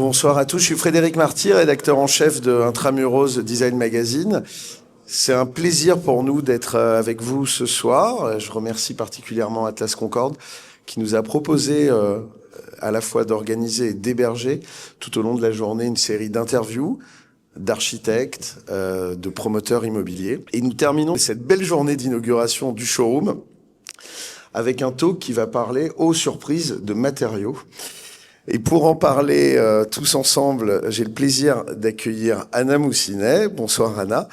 Bonsoir à tous, je suis Frédéric Marty, rédacteur en chef de Intramuros Design Magazine. C'est un plaisir pour nous d'être avec vous ce soir. Je remercie particulièrement Atlas Concorde qui nous a proposé à la fois d'organiser et d'héberger tout au long de la journée une série d'interviews d'architectes, de promoteurs immobiliers. Et nous terminons cette belle journée d'inauguration du showroom avec un talk qui va parler, aux surprises, de matériaux. Et pour en parler tous ensemble, j'ai le plaisir d'accueillir Anna Moussinet. Bonsoir Anna.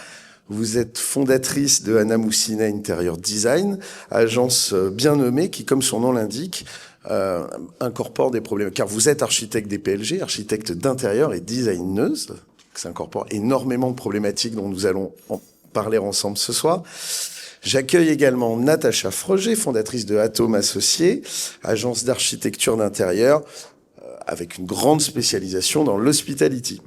Vous êtes fondatrice de Anna Moussinet Interior Design, agence bien nommée qui, comme son nom l'indique, incorpore des problèmes. Car vous êtes architecte des PLG, architecte d'intérieur et designeuse. Ça incorpore énormément de problématiques dont nous allons en parler ensemble ce soir. J'accueille également Natacha Froger, fondatrice de Atome Associés, agence d'architecture d'intérieur, avec une grande spécialisation dans l'hospitality.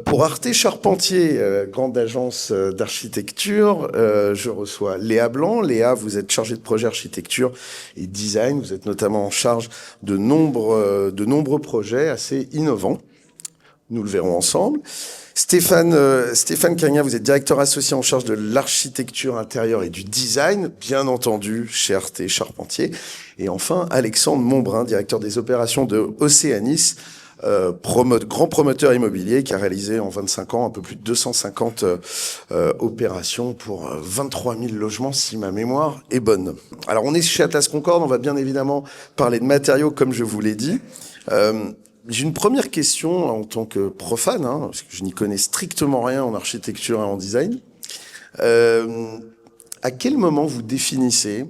Pour Arte Charpentier, grande agence d'architecture, je reçois Léa Blanc. Léa, vous êtes chargée de projet architecture et design. Vous êtes notamment en charge de nombreux projets assez innovants. Nous le verrons ensemble. Stéphane Cagnin, vous êtes directeur associé en charge de l'architecture intérieure et du design, bien entendu, chez Arte Charpentier. Et enfin, Alexandre Montbrun, directeur des opérations de Océanis, grand promoteur immobilier qui a réalisé en 25 ans un peu plus de 250 opérations pour 23 000 logements, si ma mémoire est bonne. Alors, on est chez Atlas Concorde, on va bien évidemment parler de matériaux, comme je vous l'ai dit. J'ai une première question en tant que profane, parce que je n'y connais strictement rien en architecture et en design. À quel moment vous définissez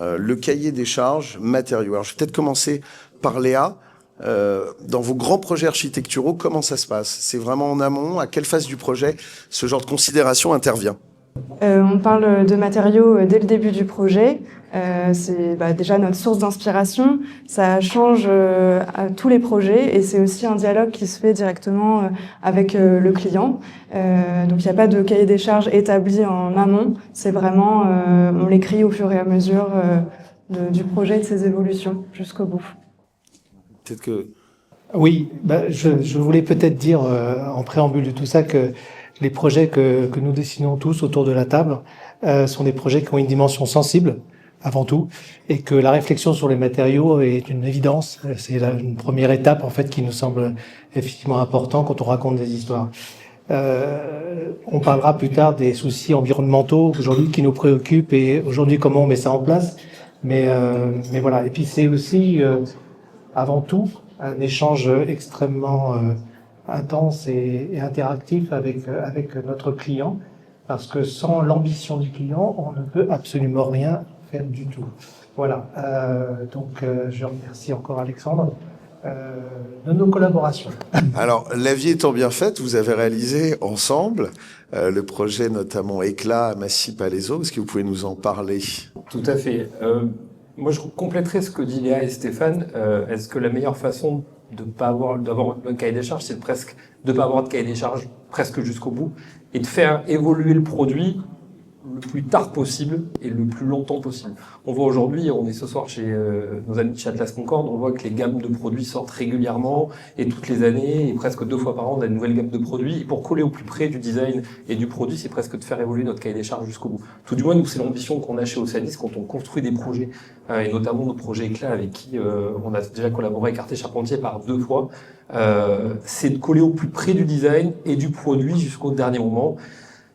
le cahier des charges matériaux? Alors, je vais peut-être commencer par Léa. Dans vos grands projets architecturaux, comment ça se passe? C'est vraiment en amont? À quelle phase du projet ce genre de considération intervient? On parle de matériaux dès le début du projet. C'est déjà notre source d'inspiration. Ça change à tous les projets et c'est aussi un dialogue qui se fait directement avec le client. Donc il n'y a pas de cahier des charges établi en amont. C'est vraiment, on l'écrit au fur et à mesure du projet et de ses évolutions jusqu'au bout. Peut-être que... Oui, je voulais peut-être dire en préambule de tout ça que les projets que nous dessinons tous autour de la table sont des projets qui ont une dimension sensible avant tout, et que la réflexion sur les matériaux est une évidence. C'est une première étape en fait qui nous semble effectivement important quand on raconte des histoires. On parlera plus tard des soucis environnementaux aujourd'hui qui nous préoccupent et aujourd'hui comment on met ça en place. Mais voilà. Et puis c'est aussi avant tout un échange extrêmement intense et interactif avec notre client, parce que sans l'ambition du client, on ne peut absolument rien faire du tout. Voilà. Donc, je remercie encore Alexandre de nos collaborations. Alors, la vie étant bien faite, vous avez réalisé ensemble le projet notamment Éclat à Massy-Palaiseau. Est-ce que vous pouvez nous en parler? Tout à fait. Moi, je compléterai ce que dit Léa et Stéphane. Est-ce que la meilleure façon d'avoir un cahier des charges, c'est presque de pas avoir de cahier des charges presque jusqu'au bout et de faire évoluer le produit le plus tard possible et le plus longtemps possible. On voit aujourd'hui, on est ce soir chez nos amis de chez Atlas Concorde, on voit que les gammes de produits sortent régulièrement et toutes les années, et presque 2 fois par an, on a une nouvelle gamme de produits. Et pour coller au plus près du design et du produit, c'est presque de faire évoluer notre cahier des charges jusqu'au bout. Tout du moins, nous, c'est l'ambition qu'on a chez Océanis quand on construit des projets, et notamment nos projets Éclat avec qui on a déjà collaboré avec Arte Charpentier par 2 fois. C'est de coller au plus près du design et du produit jusqu'au dernier moment.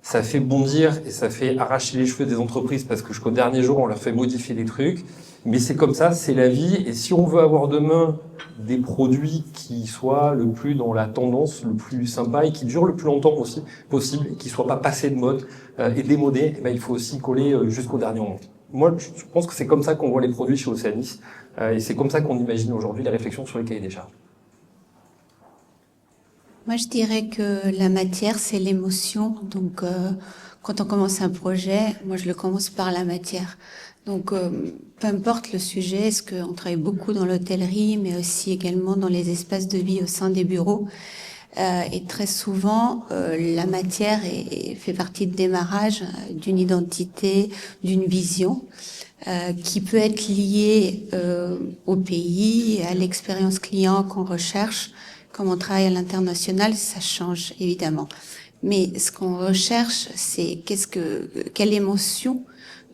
Ça fait bondir et ça fait arracher les cheveux des entreprises parce que jusqu'au dernier jour, on leur fait modifier des trucs. Mais c'est comme ça, c'est la vie. Et si on veut avoir demain des produits qui soient le plus dans la tendance, le plus sympa et qui durent le plus longtemps aussi possible et qui soient pas passés de mode et démodés, il faut aussi coller jusqu'au dernier moment. Moi, je pense que c'est comme ça qu'on voit les produits chez Océanis et c'est comme ça qu'on imagine aujourd'hui les réflexions sur les cahiers des charges. Moi, je dirais que la matière, c'est l'émotion. Donc, quand on commence un projet, moi, je le commence par la matière. Donc, peu importe le sujet, est-ce qu'on travaille beaucoup dans l'hôtellerie, mais aussi également dans les espaces de vie au sein des bureaux. Et très souvent, la matière fait partie de démarrage d'une identité, d'une vision. Qui peut être liée au pays, à l'expérience client qu'on recherche, comme on travaille à l'international, ça change évidemment. Mais ce qu'on recherche, c'est quelle émotion,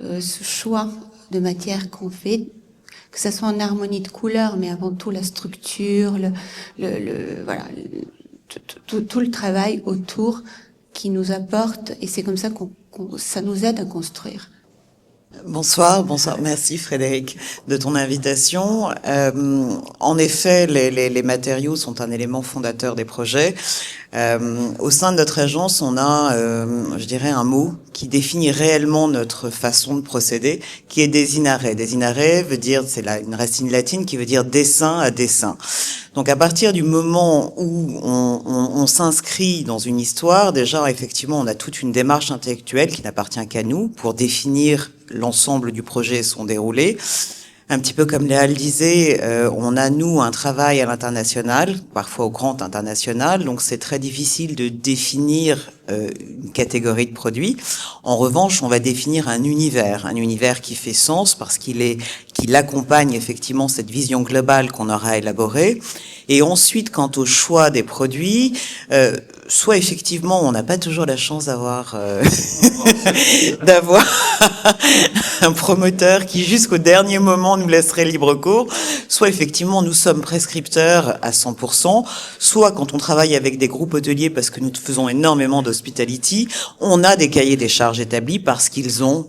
ce choix de matière qu'on fait, que ça soit en harmonie de couleurs, mais avant tout la structure, voilà, tout le travail autour qui nous apporte, et c'est comme ça ça nous aide à construire. Bonsoir. Merci Frédéric de ton invitation. En effet, les matériaux sont un élément fondateur des projets. Au sein de notre agence, on a, je dirais, un mot qui définit réellement notre façon de procéder, qui est desinare. Desinare veut dire, c'est une racine latine qui veut dire dessin à dessin. Donc à partir du moment où on s'inscrit dans une histoire, déjà effectivement on a toute une démarche intellectuelle qui n'appartient qu'à nous pour définir l'ensemble du projet et son déroulé. Un petit peu comme Léa le disait, on a nous un travail à l'international, parfois au grand international, donc c'est très difficile de définir une catégorie de produits. En revanche, on va définir un univers qui fait sens parce qu'il accompagne effectivement cette vision globale qu'on aura élaborée. Et ensuite, quant au choix des produits, soit effectivement, on n'a pas toujours la chance d'avoir un promoteur qui jusqu'au dernier moment nous laisserait libre cours, soit effectivement nous sommes prescripteurs à 100%, soit quand on travaille avec des groupes hôteliers parce que nous faisons énormément d'hospitality, on a des cahiers des charges établis parce qu'ils ont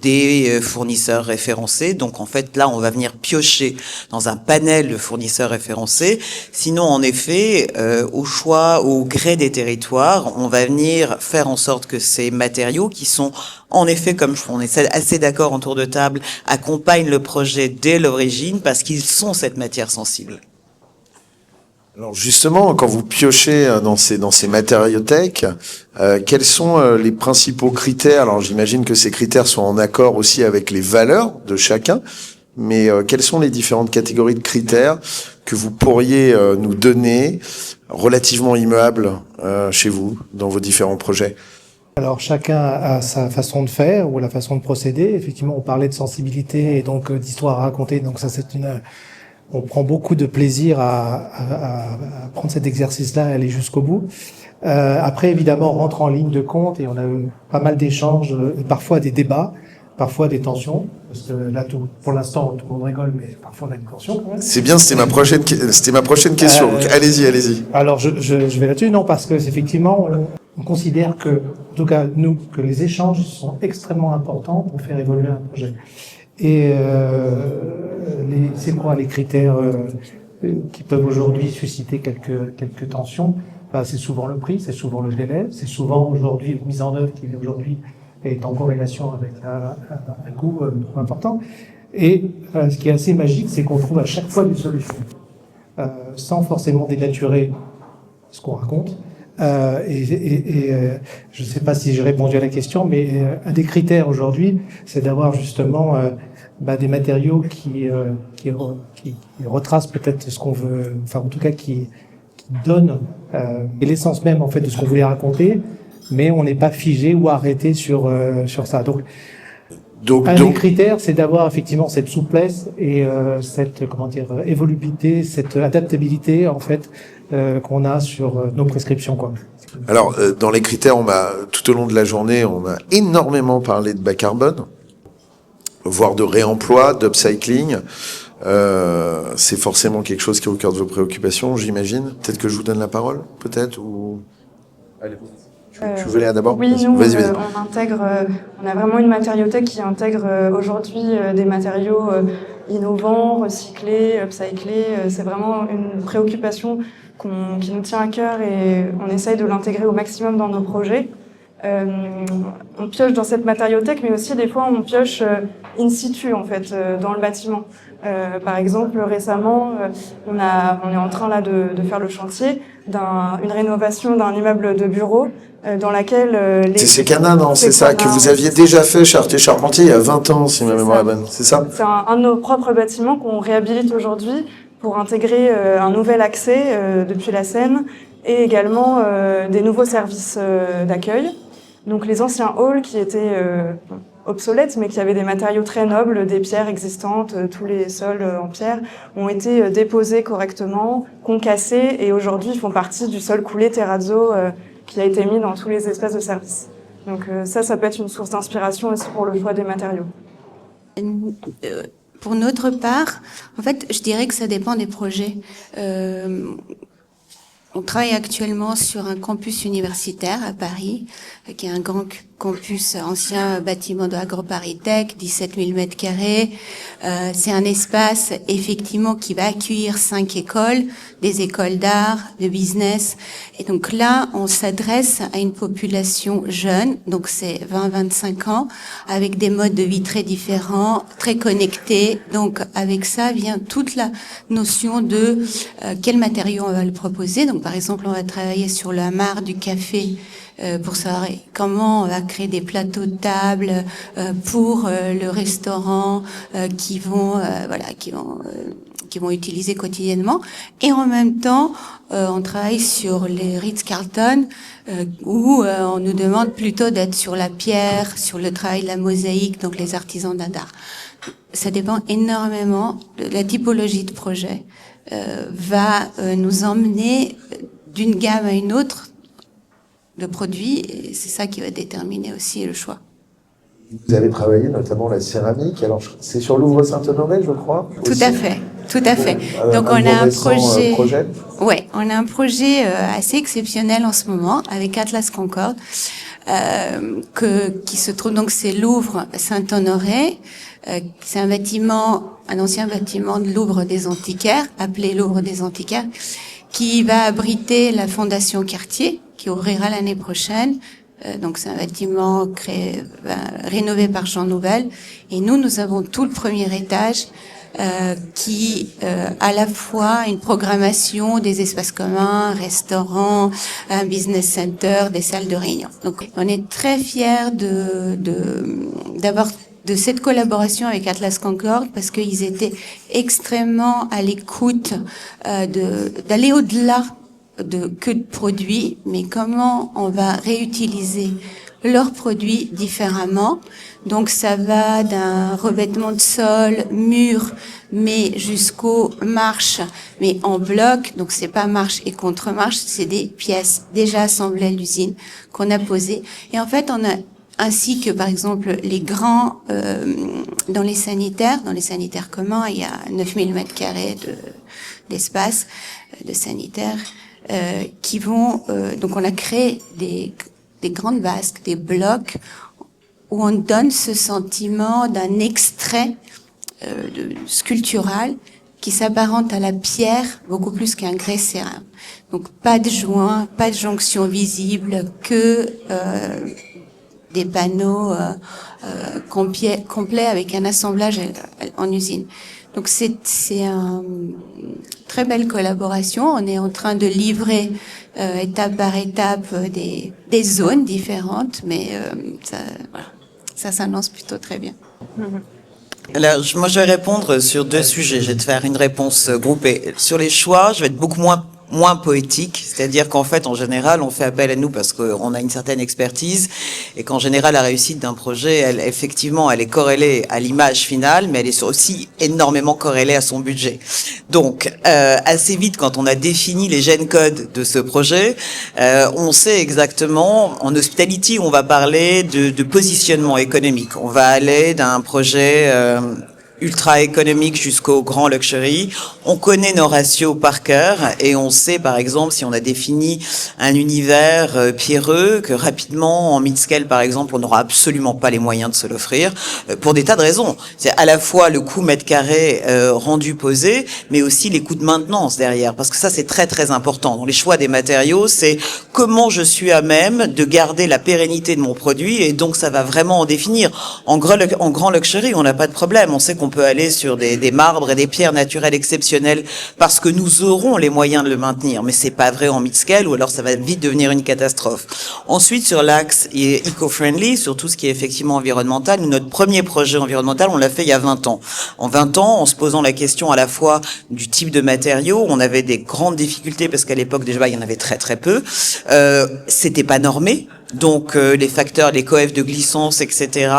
des fournisseurs référencés. Donc en fait là on va venir piocher dans un panel de fournisseurs référencés. Sinon en effet au gré des territoires, on va venir faire en sorte que ces matériaux qui sont en effet, comme on est assez d'accord autour de table, accompagnent le projet dès l'origine parce qu'ils sont cette matière sensible. Alors justement, quand vous piochez dans ces matériothèques, quels sont les principaux critères? Alors j'imagine que ces critères sont en accord aussi avec les valeurs de chacun, mais quelles sont les différentes catégories de critères que vous pourriez nous donner relativement immuables chez vous, dans vos différents projets? Alors chacun a sa façon de faire ou la façon de procéder. Effectivement, on parlait de sensibilité et donc d'histoire à raconter. Donc ça, on prend beaucoup de plaisir à prendre cet exercice-là et aller jusqu'au bout. Après, évidemment, on rentre en ligne de compte et on a eu pas mal d'échanges, parfois des débats, parfois des tensions. Parce que là, pour l'instant, tout le monde rigole, mais parfois on a une tension quand même. C'est bien, c'était ma prochaine question. Donc allez-y. Alors je vais là-dessus, non, parce que effectivement, on considère que, en tout cas nous, que les échanges sont extrêmement importants pour faire évoluer un projet. Et c'est quoi les critères qui peuvent aujourd'hui susciter quelques tensions? C'est souvent le prix, c'est souvent le délai, c'est souvent aujourd'hui une mise en œuvre qui aujourd'hui est en corrélation avec un coût important. Et ce qui est assez magique, c'est qu'on trouve à chaque fois des solutions, sans forcément dénaturer ce qu'on raconte. Je ne sais pas si j'ai répondu à la question, mais un des critères aujourd'hui, c'est d'avoir justement des matériaux qui retracent peut-être ce qu'on veut, enfin en tout cas qui donnent l'essence même en fait de ce qu'on voulait raconter, mais on n'est pas figé ou arrêté sur ça. Donc un des critères, c'est d'avoir effectivement cette souplesse et cette évolutivité, cette adaptabilité en fait qu'on a sur nos prescriptions, quoi. Alors dans les critères, tout au long de la journée, on a énormément parlé de bas carbone, voire de réemploi, d'upcycling. C'est forcément quelque chose qui est au cœur de vos préoccupations, j'imagine. Peut-être que je vous donne la parole, peut-être, ou allez. Tu veux aller d'abord? Oui, nous, vas-y. on a vraiment une matériothèque qui intègre aujourd'hui des matériaux innovants, recyclés, upcyclés. C'est vraiment une préoccupation qui nous tient à cœur et on essaye de l'intégrer au maximum dans nos projets. On pioche dans cette matériothèque, mais aussi des fois on pioche in situ en fait dans le bâtiment. Par exemple, récemment, on est en train là de faire le chantier d'une rénovation d'un immeuble de bureau dans laquelle c'est Cana, non? C'est ça que vous aviez déjà fait chez Arte Charpentier il y a 20 ans, si ma mémoire est bonne. C'est ça? C'est un de nos propres bâtiments qu'on réhabilite aujourd'hui pour intégrer un nouvel accès depuis la Seine et également des nouveaux services d'accueil. Donc les anciens halls qui étaient obsolètes, mais qu'il y avait des matériaux très nobles, des pierres existantes, tous les sols en pierre ont été déposés correctement, concassés, et aujourd'hui font partie du sol coulé terrazzo qui a été mis dans tous les espaces de service. Donc ça peut être une source d'inspiration aussi pour le choix des matériaux. Pour notre part, en fait, je dirais que ça dépend des projets. On travaille actuellement sur un campus universitaire à Paris, qui est un grand campus, ancien bâtiment de AgroParisTech, 17 000 mètres carrés. C'est un espace, effectivement, qui va accueillir 5 écoles, des écoles d'art, de business. Et donc là, on s'adresse à une population jeune, donc c'est 20-25 ans, avec des modes de vie très différents, très connectés. Donc avec ça vient toute la notion de quel matériau on va le proposer. Donc par exemple, on va travailler sur la mare du café, pour savoir comment on va créer des plateaux de table pour le restaurant qui vont utiliser quotidiennement. Et en même temps, on travaille sur les Ritz-Carlton où on nous demande plutôt d'être sur la pierre, sur le travail de la mosaïque, donc les artisans d'art. Ça dépend énormément de la typologie de projet. Va nous emmener d'une gamme à une autre de produits, et c'est ça qui va déterminer aussi le choix. Vous avez travaillé notamment la céramique, alors c'est sur Louvre Saint-Honoré, je crois. Tout aussi. à fait, tout à fait. Donc un on a un récent, projet. Ouais, on a un projet assez exceptionnel en ce moment avec Atlas Concorde, qui se trouve, donc c'est Louvre Saint-Honoré. C'est un ancien bâtiment de Louvre des Antiquaires, appelé Louvre des Antiquaires, qui va abriter la Fondation Cartier, qui ouvrira l'année prochaine. Donc c'est un bâtiment rénové par Jean Nouvel. Et nous avons tout le premier étage qui à la fois une programmation des espaces communs, restaurants, un business center, des salles de réunion. Donc on est très fiers d'avoir de cette collaboration avec Atlas Concorde parce qu'ils étaient extrêmement à l'écoute d'aller au-delà que de produits, mais comment on va réutiliser leurs produits différemment. Donc ça va d'un revêtement de sol, mur, mais jusqu'aux marches, mais en bloc. Donc c'est pas marche et contre-marche, c'est des pièces déjà assemblées à l'usine qu'on a posées. Et en fait, on a ainsi que par exemple les grands dans les sanitaires communs, il y a 9000 mètres carrés d'espace de sanitaires qui vont donc on a créé des grandes vasques, des blocs où on donne ce sentiment d'un extrait sculptural qui s'apparente à la pierre beaucoup plus qu'un grès cérame. Donc pas de joints, pas de jonction visible, que des panneaux complets avec un assemblage en usine. Donc c'est une très belle collaboration. On est en train de livrer étape par étape des zones différentes, mais ça s'annonce plutôt très bien. Alors, moi, je vais répondre sur deux sujets. Je vais te faire une réponse groupée. Sur les choix, je vais être beaucoup moins poétique, c'est-à-dire qu'en fait, en général, on fait appel à nous parce qu'on a une certaine expertise et qu'en général, la réussite d'un projet, elle est corrélée à l'image finale, mais elle est aussi énormément corrélée à son budget. Donc, assez vite, quand on a défini les gènes codes de ce projet, on sait exactement, en hospitality, on va parler de positionnement économique. On va aller d'un projet ultra économique jusqu'au grand luxury. On connaît nos ratios par cœur et on sait, par exemple, si on a défini un univers pierreux, que rapidement, en mid-scale, par exemple, on n'aura absolument pas les moyens de se l'offrir, pour des tas de raisons. C'est à la fois le coût mètre carré rendu posé, mais aussi les coûts de maintenance derrière, parce que ça, c'est très, très important. Dans les choix des matériaux, c'est comment je suis à même de garder la pérennité de mon produit, et donc ça va vraiment en définir. En grand luxury, on n'a pas de problème. On sait qu'on peut aller sur des marbres et des pierres naturelles exceptionnelles parce que nous aurons les moyens de le maintenir, mais c'est pas vrai en mid-scale ou alors ça va vite devenir une catastrophe. Ensuite, sur l'axe eco-friendly, sur tout ce qui est effectivement environnemental, notre premier projet environnemental, on l'a fait il y a 20 ans. En 20 ans, en se posant la question à la fois du type de matériaux, on avait des grandes difficultés parce qu'à l'époque déjà il y en avait très très peu. C'était pas normé. Donc les facteurs, les coefs de glissance, etc.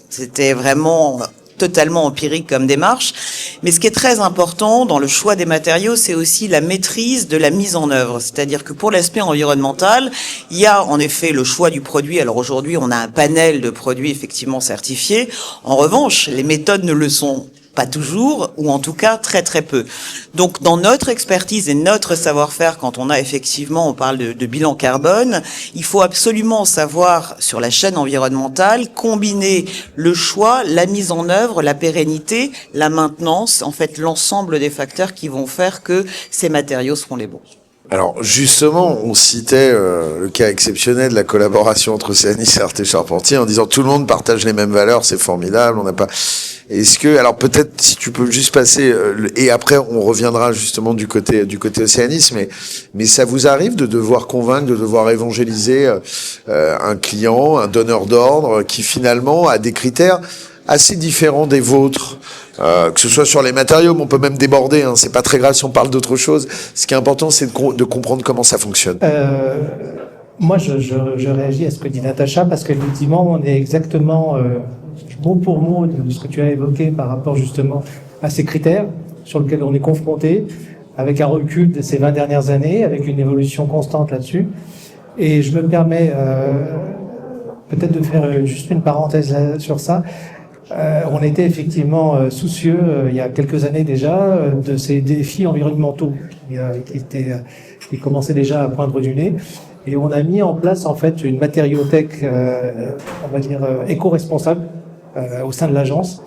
C'était vraiment totalement empirique comme démarche. Mais ce qui est très important dans le choix des matériaux, c'est aussi la maîtrise de la mise en œuvre. C'est-à-dire que pour l'aspect environnemental, il y a en effet le choix du produit. Alors aujourd'hui, on a un panel de produits effectivement certifiés. En revanche, les méthodes ne le sont pas toujours, ou en tout cas très très peu. Donc dans notre expertise et notre savoir-faire, quand on parle de bilan carbone, il faut absolument savoir sur la chaîne environnementale combiner le choix, la mise en œuvre, la pérennité, la maintenance, en fait l'ensemble des facteurs qui vont faire que ces matériaux seront les bons. Alors justement, on citait le cas exceptionnel de la collaboration entre Océanis et Arte Charpentier en disant tout le monde partage les mêmes valeurs, c'est formidable, on n'a pas... Est-ce que, alors peut-être si tu peux juste passer, et après on reviendra justement du côté Océanis, mais ça vous arrive de devoir convaincre, de devoir évangéliser un client, un donneur d'ordre qui finalement a des critères assez différents des vôtres, que ce soit sur les matériaux, mais on peut même déborder, hein, c'est pas très grave si on parle d'autre chose. Ce qui est important, c'est de comprendre comment ça fonctionne. Moi, je réagis à ce que dit Natacha, parce qu'effectivement, on est exactement mot pour mot de ce que tu as évoqué par rapport justement à ces critères sur lesquels on est confronté, avec un recul de ces 20 dernières années, avec une évolution constante là-dessus. Et je me permets peut-être de faire juste une parenthèse sur ça. On était effectivement soucieux, il y a quelques années déjà, de ces défis environnementaux qui commençaient déjà à poindre du nez. Et on a mis en place en fait une matériothèque, on va dire, éco-responsable au sein de l'agence.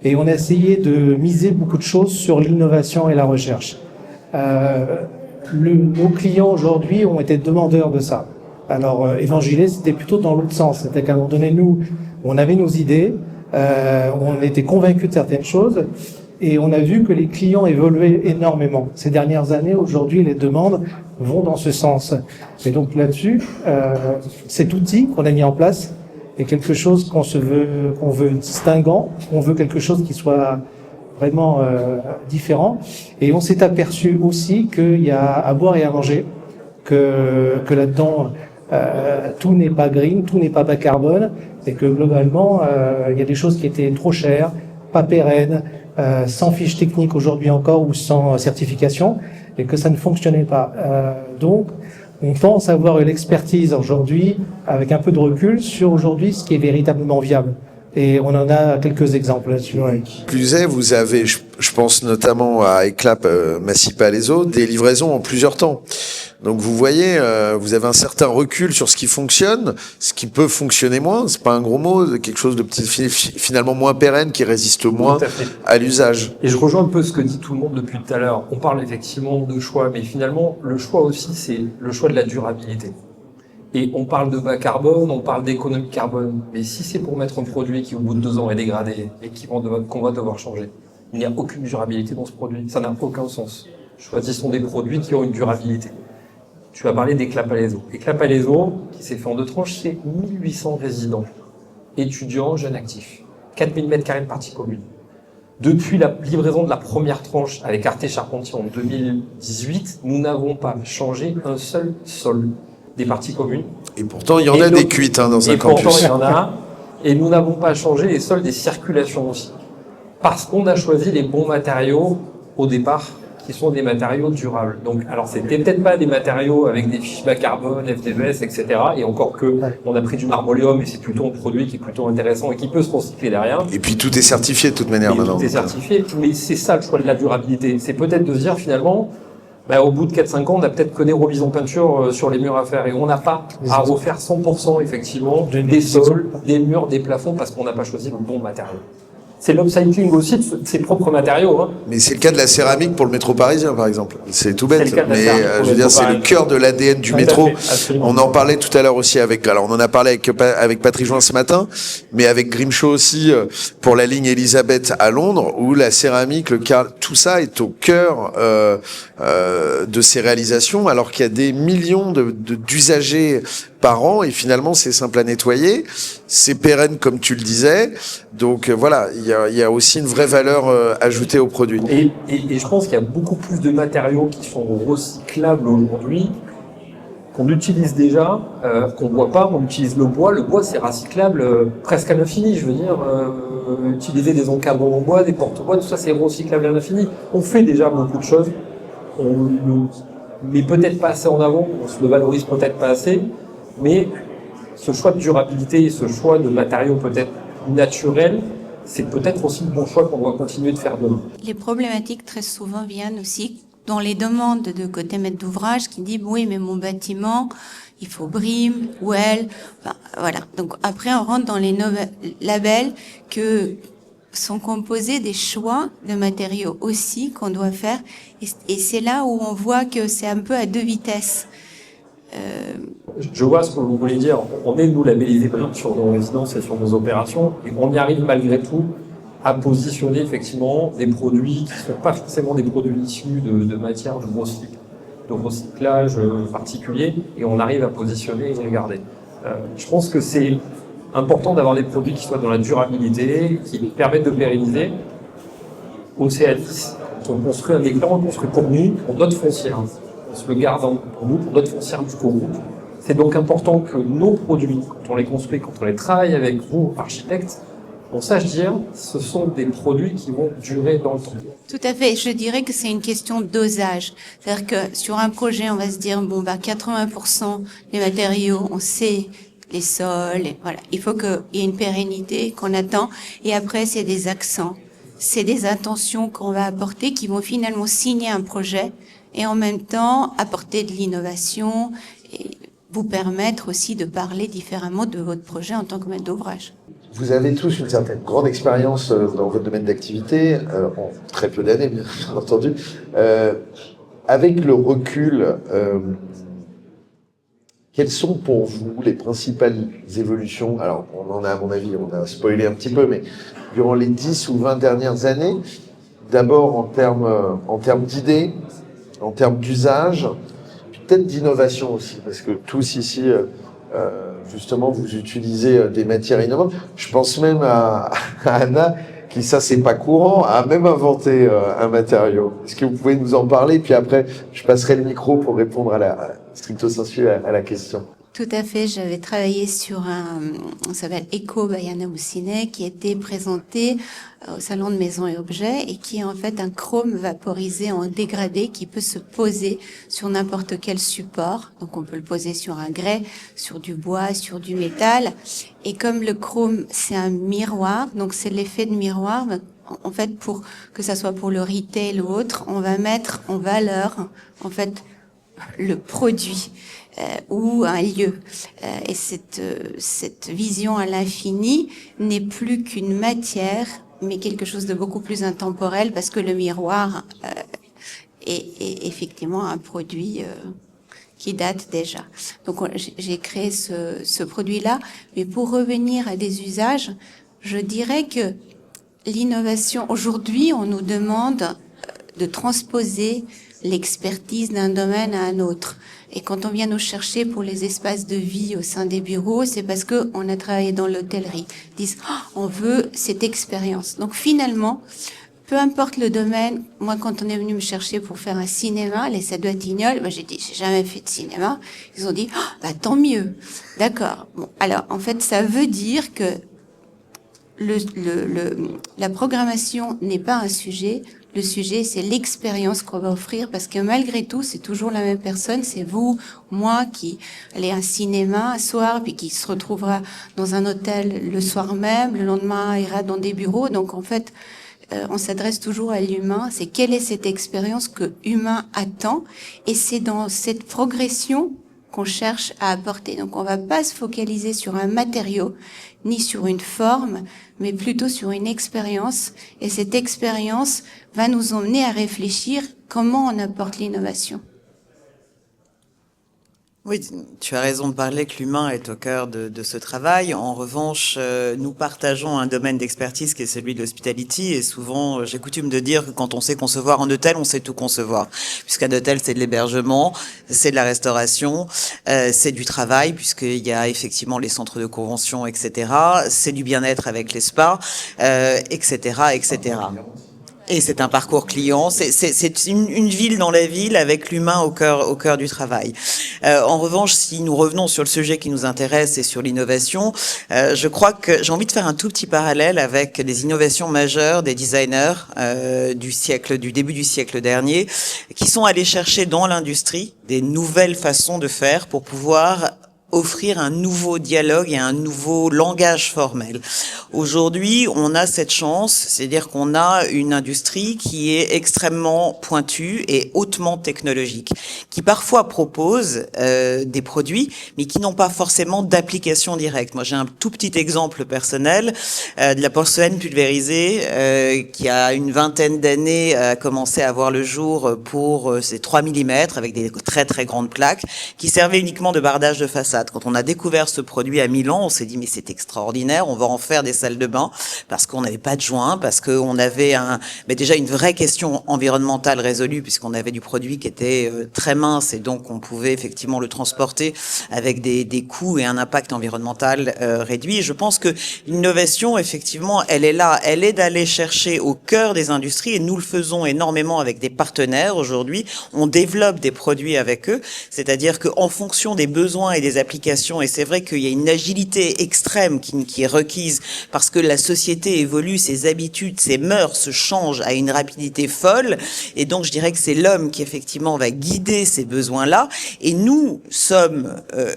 Et on a essayé de miser beaucoup de choses sur l'innovation et la recherche. Nos clients aujourd'hui ont été demandeurs de ça. Alors, évangéliser, c'était plutôt dans l'autre sens. C'était qu'à un moment donné, nous, on avait nos idées, on était convaincus de certaines choses, et on a vu que les clients évoluaient énormément. Ces dernières années, aujourd'hui, les demandes vont dans ce sens. Et donc là-dessus, cet outil qu'on a mis en place est quelque chose qu'on veut distinguant, on veut quelque chose qui soit vraiment différent. Et on s'est aperçu aussi qu'il y a à boire et à manger, que là-dedans, tout n'est pas green, tout n'est pas bas carbone, et que globalement, il y a des choses qui étaient trop chères, pas pérennes, sans fiche technique aujourd'hui encore ou sans certification, et que ça ne fonctionnait pas. Donc, on pense avoir une expertise aujourd'hui, avec un peu de recul, sur aujourd'hui ce qui est véritablement viable. Et on en a quelques exemples là-dessus. Ouais. Plus est, vous avez, je pense notamment à Eclap, Massy Palaiseau, des livraisons en plusieurs temps. Donc vous voyez, vous avez un certain recul sur ce qui fonctionne, ce qui peut fonctionner moins, c'est pas un gros mot, quelque chose de finalement moins pérenne, qui résiste moins à l'usage. Et je rejoins un peu ce que dit tout le monde depuis tout à l'heure. On parle effectivement de choix, mais finalement, le choix aussi, c'est le choix de la durabilité. Et on parle de bas carbone, on parle d'économie carbone. Mais si c'est pour mettre un produit qui, au bout de 2 ans, est dégradé et qu'on va devoir changer, il n'y a aucune durabilité dans ce produit. Ça n'a aucun sens. Choisissons des produits qui ont une durabilité. Tu as parlé d'Eclap Palaiseau. Eclap Palaiseau, qui s'est fait en 2 tranches, c'est 1800 résidents, étudiants, jeunes actifs. 4000 m² de parties communes. Depuis la livraison de la première tranche avec Arte Charpentier en 2018, nous n'avons pas changé un seul sol des parties communes. Et pourtant, il y en a des cuites dans un campus. Et pourtant, il y en a. Et nous n'avons pas changé les sols des circulations aussi. Parce qu'on a choisi les bons matériaux au départ, qui sont des matériaux durables. Donc, alors, c'était peut-être pas des matériaux avec des fiches bas carbone, FDVS, etc. Et encore que, on a pris du marmoléum et c'est plutôt un produit qui est plutôt intéressant et qui peut se recycler derrière. Et puis, tout est certifié de toute manière maintenant. Tout est certifié. Mais c'est ça le choix de la durabilité. C'est peut-être de se dire finalement, au bout de 4-5 ans, on a peut-être que des revisions peinture sur les murs à faire et on n'a pas à refaire 100% effectivement des sols, des murs, des plafonds parce qu'on n'a pas choisi le bon matériau. C'est l'upcycling aussi de ses propres matériaux. Hein. Mais c'est le cas de la céramique pour le métro parisien, par exemple. C'est tout bête. Mais je veux dire, c'est le cœur de l'ADN du métro. On en parlait tout à l'heure aussi alors on en a parlé avec Patrick Join ce matin, mais avec Grimshaw aussi pour la ligne Elisabeth à Londres, où la céramique, tout ça est au cœur de ces réalisations, alors qu'il y a des millions d'usagers par an, et finalement c'est simple à nettoyer, c'est pérenne comme tu le disais, donc voilà, il y a aussi une vraie valeur ajoutée au produit. Et je pense qu'il y a beaucoup plus de matériaux qui sont recyclables aujourd'hui qu'on utilise déjà, qu'on voit pas, on utilise le bois. Le bois, c'est recyclable presque à l'infini. Je veux dire, utiliser des encadrants en bois, des porte-bois, tout ça, c'est recyclable à l'infini. On fait déjà beaucoup de choses. On le met peut-être pas assez en avant, on se le valorise peut-être pas assez, mais ce choix de durabilité et ce choix de matériaux peut-être naturels, c'est peut-être aussi le bon choix qu'on doit continuer de faire demain. Les problématiques très souvent viennent aussi dans les demandes de côté maître d'ouvrage qui dit oui mais mon bâtiment il faut BREEAM, WELL, enfin, voilà. Donc après on rentre dans les labels que sont composés des choix de matériaux aussi qu'on doit faire et c'est là où on voit que c'est un peu à deux vitesses. Je vois ce que vous voulez dire. On est nous labellisés sur nos résidences et sur nos opérations et on y arrive malgré tout à positionner effectivement des produits qui ne sont pas forcément des produits issus de matières de recyclage particulier et on arrive à positionner et regarder. Je pense que c'est important d'avoir des produits qui soient dans la durabilité, qui permettent de pérenniser. Au CA10, quand on construit un écran, on construit pour nous, pour notre foncière. On se le garde pour nous, pour notre foncière jusqu'au bout. C'est donc important que nos produits, quand on les construit, quand on les travaille avec vous, architectes, on sache dire ce sont des produits qui vont durer dans le temps. Tout à fait. Je dirais que c'est une question de dosage. C'est-à-dire que sur un projet, on va se dire, 80% des matériaux, on sait les sols, et voilà. Il faut qu'il y ait une pérennité qu'on attend. Et après, c'est des accents. C'est des intentions qu'on va apporter qui vont finalement signer un projet et en même temps apporter de l'innovation et vous permettre aussi de parler différemment de votre projet en tant que maître d'ouvrage. Vous avez tous une certaine grande expérience dans votre domaine d'activité, en très peu d'années bien entendu. Avec le recul, quelles sont pour vous les principales évolutions? Alors, on en a, à mon avis, on a spoilé un petit peu, mais durant les 10 ou 20 dernières années, d'abord en termes d'idées, en termes d'usage, peut-être d'innovation aussi, parce que tous ici, justement, vous utilisez des matières innovantes. Je pense même à Anna, qui, ça c'est pas courant, a même inventé un matériau. Est-ce que vous pouvez nous en parler? Puis après, je passerai le micro pour répondre stricto sensu à la question. Tout à fait. J'avais travaillé sur on s'appelle Eco by Anna Moussinet, qui était présenté au Salon de Maisons et Objets et qui est en fait un chrome vaporisé en dégradé qui peut se poser sur n'importe quel support. Donc on peut le poser sur un grès, sur du bois, sur du métal. Et comme le chrome, c'est un miroir, donc c'est l'effet de miroir. En fait, pour que ça soit pour le retail ou autre, on va mettre en valeur, en fait, le produit. Ou un lieu. Et cette vision à l'infini n'est plus qu'une matière, mais quelque chose de beaucoup plus intemporel, parce que le miroir est effectivement un produit qui date déjà. Donc j'ai créé ce produit-là, mais pour revenir à des usages, je dirais que l'innovation, aujourd'hui, on nous demande de transposer l'expertise d'un domaine à un autre. Et quand on vient nous chercher pour les espaces de vie au sein des bureaux, c'est parce que on a travaillé dans l'hôtellerie. Ils disent, on veut cette expérience. Donc finalement, peu importe le domaine, moi quand on est venu me chercher pour faire un cinéma, les Sadouat-Tignolles, j'ai dit, j'ai jamais fait de cinéma. Ils ont dit, tant mieux. D'accord. Bon, alors en fait, ça veut dire que la programmation n'est pas un sujet. Le sujet, c'est l'expérience qu'on va offrir, parce que malgré tout, c'est toujours la même personne. C'est vous, moi, qui allez à un cinéma un soir, puis qui se retrouvera dans un hôtel le soir même, le lendemain ira dans des bureaux. Donc en fait, on s'adresse toujours à l'humain. C'est quelle est cette expérience que humain attend, et c'est dans cette progression qu'on cherche à apporter. Donc on va pas se focaliser sur un matériau, ni sur une forme, mais plutôt sur une expérience. Et cette expérience va nous emmener à réfléchir comment on apporte l'innovation. Oui, tu as raison de parler que l'humain est au cœur de ce travail. En revanche, nous partageons un domaine d'expertise qui est celui de l'hospitality, et souvent, j'ai coutume de dire que quand on sait concevoir en hôtel, on sait tout concevoir. Puisqu'un hôtel, c'est de l'hébergement, c'est de la restauration, c'est du travail, puisqu'il y a effectivement les centres de convention, etc. C'est du bien-être avec les spas, etc., etc. Et c'est un parcours client, c'est une ville dans la ville avec l'humain au cœur du travail. En revanche, si nous revenons sur le sujet qui nous intéresse et sur l'innovation, je crois que j'ai envie de faire un tout petit parallèle avec des innovations majeures des designers du début du siècle dernier, qui sont allés chercher dans l'industrie des nouvelles façons de faire pour pouvoir offrir un nouveau dialogue et un nouveau langage formel. Aujourd'hui, on a cette chance, c'est-à-dire qu'on a une industrie qui est extrêmement pointue et hautement technologique, qui parfois propose des produits, mais qui n'ont pas forcément d'application directe. Moi, j'ai un tout petit exemple personnel de la porcelaine pulvérisée qui a une vingtaine d'années a commencé à voir le jour pour ses 3 mm avec des très très grandes plaques qui servaient uniquement de bardage de façade. Quand on a découvert ce produit à Milan, on s'est dit mais c'est extraordinaire, on va en faire des salles de bain parce qu'on n'avait pas de joint, parce qu'on avait déjà une vraie question environnementale résolue puisqu'on avait du produit qui était très mince et donc on pouvait effectivement le transporter avec des coûts et un impact environnemental réduit. Et je pense que l'innovation, effectivement, elle est là, elle est d'aller chercher au cœur des industries et nous le faisons énormément avec des partenaires aujourd'hui. On développe des produits avec eux, c'est-à-dire qu'en fonction des besoins et des applications, et c'est vrai qu'il y a une agilité extrême qui est requise parce que la société évolue, ses habitudes, ses mœurs se changent à une rapidité folle et donc je dirais que c'est l'homme qui effectivement va guider ces besoins-là et nous sommes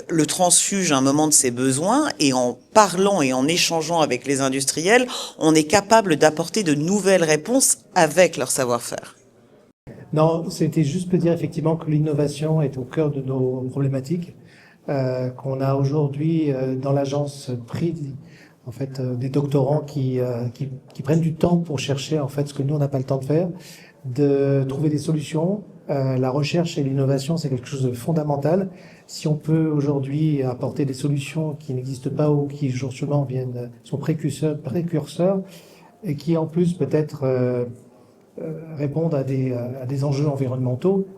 le transfuge à un moment de ces besoins et en parlant et en échangeant avec les industriels, on est capable d'apporter de nouvelles réponses avec leur savoir-faire. Non, c'était juste pour dire effectivement que l'innovation est au cœur de nos problématiques. Qu'on a aujourd'hui dans l'agence pris en fait des doctorants qui prennent du temps pour chercher en fait ce que nous on n'a pas le temps de faire, de trouver des solutions. La recherche et l'innovation c'est quelque chose de fondamental. Si on peut aujourd'hui apporter des solutions qui n'existent pas ou qui justement sont précurseurs et qui en plus peut-être répondent à des enjeux environnementaux,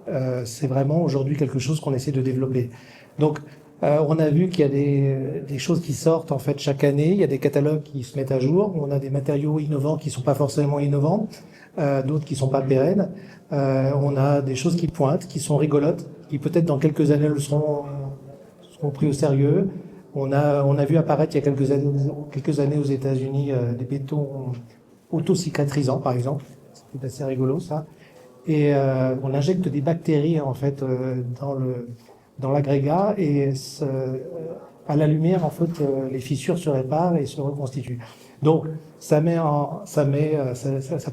c'est vraiment aujourd'hui quelque chose qu'on essaie de développer. Donc, on a vu qu'il y a des choses qui sortent en fait chaque année. Il y a des catalogues qui se mettent à jour. On a des matériaux innovants qui sont pas forcément innovants, d'autres qui sont pas pérennes. On a des choses qui pointent, qui sont rigolotes, qui peut-être dans quelques années seront pris au sérieux. On a vu apparaître il y a quelques années aux États-Unis des bétons auto-cicatrisants, par exemple. C'est assez rigolo ça. Et on injecte des bactéries en fait dans l'agrégat et à la lumière en fait les fissures se réparent et se reconstituent. Donc ça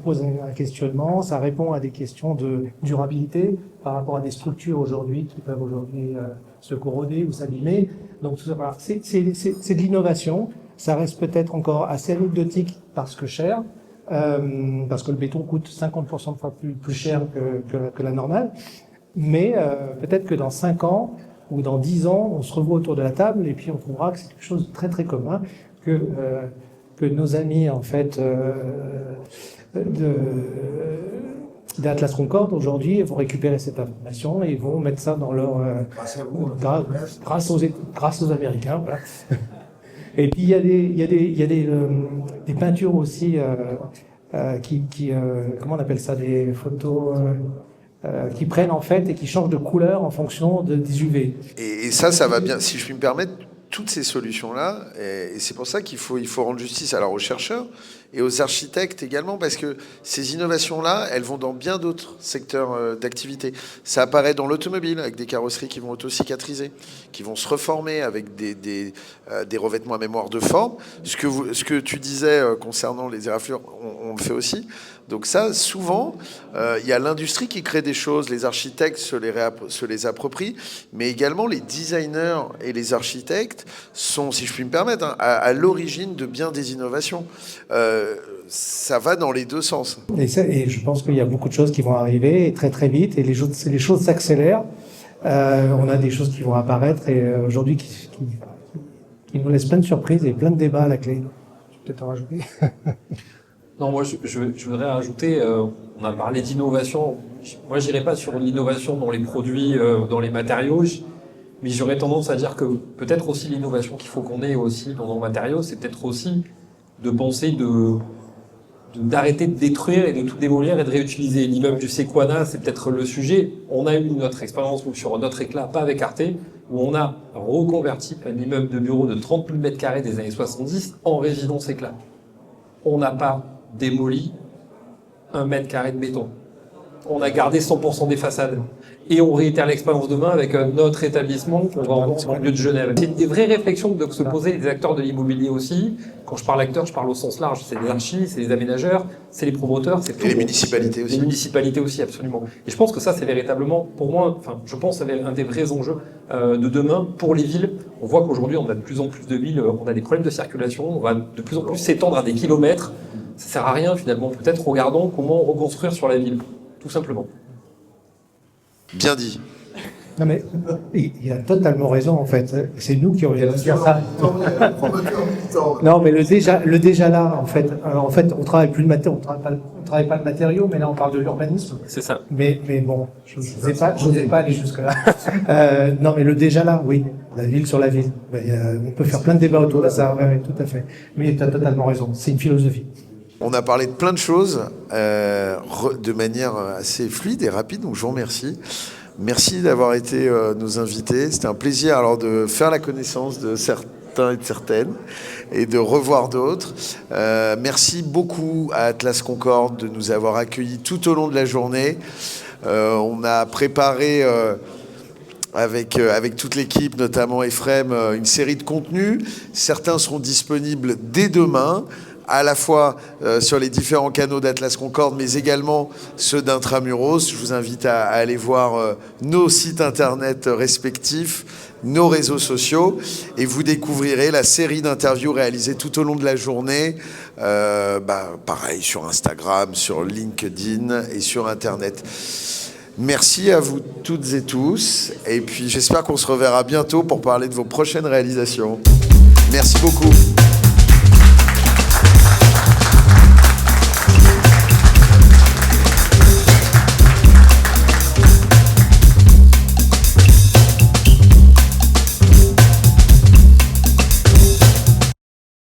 pose un questionnement, ça répond à des questions de durabilité par rapport à des structures aujourd'hui qui peuvent aujourd'hui se corroder ou s'abîmer. Donc tout ça, voilà. C'est de l'innovation. Ça reste peut-être encore assez anecdotique parce que cher. Parce que le béton coûte 50% de fois plus cher que la normale. Mais peut-être que dans 5 ans ou dans 10 ans, on se revoit autour de la table et puis on trouvera que c'est quelque chose de très très commun, que nos amis en fait d'Atlas Concorde aujourd'hui vont récupérer cette information et vont mettre ça dans leur grâce aux Américains. Voilà. Et puis il y a des peintures aussi comment on appelle ça, des photos qui prennent en fait et qui changent de couleur en fonction des UV. Et ça va bien, si je puis me permettre, toutes ces solutions-là, et c'est pour ça qu'il faut rendre justice alors aux chercheurs et aux architectes également, parce que ces innovations-là, elles vont dans bien d'autres secteurs d'activité. Ça apparaît dans l'automobile, avec des carrosseries qui vont auto-cicatriser, qui vont se reformer avec des revêtements à mémoire de forme. Ce que tu disais concernant les éraflures, on le fait aussi. Donc ça, souvent, il y a l'industrie qui crée des choses, les architectes se les approprient, mais également les designers et les architectes sont, si je puis me permettre, à l'origine de bien des innovations. Ça va dans les deux sens. Et je pense qu'il y a beaucoup de choses qui vont arriver et très très vite, et les choses s'accélèrent. On a des choses qui vont apparaître et aujourd'hui qui nous laissent plein de surprises et plein de débats à la clé. Je vais peut-être en rajouter. Non, moi je voudrais rajouter, on a parlé d'innovation. Moi j'irai pas sur l'innovation dans les produits, dans les matériaux, mais j'aurais tendance à dire que peut-être aussi l'innovation qu'il faut qu'on ait aussi dans nos matériaux, c'est peut-être aussi de penser de d'arrêter de détruire et de tout démolir et de réutiliser. L'immeuble du Sequana, c'est peut-être le sujet. On a eu notre expérience sur notre éclat, pas avec Arte, où on a reconverti un immeuble de bureau de 30 000 m² des années 70 en résidence éclat. On n'a pas démoli 1 m² de béton. On a gardé 100% des façades. Et on réitère l'expérience demain avec notre établissement qu'on va en vendre en lieu de Genève. C'est des vraies réflexions que doivent se poser les acteurs de l'immobilier aussi. Quand je parle acteurs, je parle au sens large. C'est les archis, c'est les aménageurs, c'est les promoteurs, c'est Et les municipalités aussi. Les municipalités aussi, absolument. Et je pense que ça, c'est véritablement, pour moi, enfin, je pense que c'est un des vrais enjeux de demain pour les villes. On voit qu'aujourd'hui, on a de plus en plus de villes, on a des problèmes de circulation, on va de plus en plus s'étendre à des kilomètres. Ça sert à rien, finalement. Peut-être regardons comment reconstruire sur la ville, tout simplement. Bien dit. Non mais il a totalement raison en fait. C'est nous qui aurions dû dire ça. Non mais le déjà là en fait. En fait on travaille plus on travaille pas le matériau, mais là on parle de l'urbanisme. C'est ça. Mais bon, je n'osais pas aller jusque là. Non mais le déjà là, oui, la ville sur la ville. On peut faire plein de débats autour de ça. Ouais, tout à fait. Mais tu as totalement raison. C'est une philosophie. On a parlé de plein de choses de manière assez fluide et rapide, donc je vous remercie. Merci d'avoir été nos invités. C'était un plaisir alors de faire la connaissance de certains et de certaines et de revoir d'autres. Merci beaucoup à Atlas Concorde de nous avoir accueillis tout au long de la journée. On a préparé avec toute l'équipe, notamment Ephrem, une série de contenus. Certains seront disponibles dès demain, à la fois sur les différents canaux d'Atlas Concorde, mais également ceux d'Intramuros. Je vous invite à aller voir nos sites internet respectifs, nos réseaux sociaux, et vous découvrirez la série d'interviews réalisées tout au long de la journée, pareil, sur Instagram, sur LinkedIn et sur Internet. Merci à vous toutes et tous, et puis j'espère qu'on se reverra bientôt pour parler de vos prochaines réalisations. Merci beaucoup.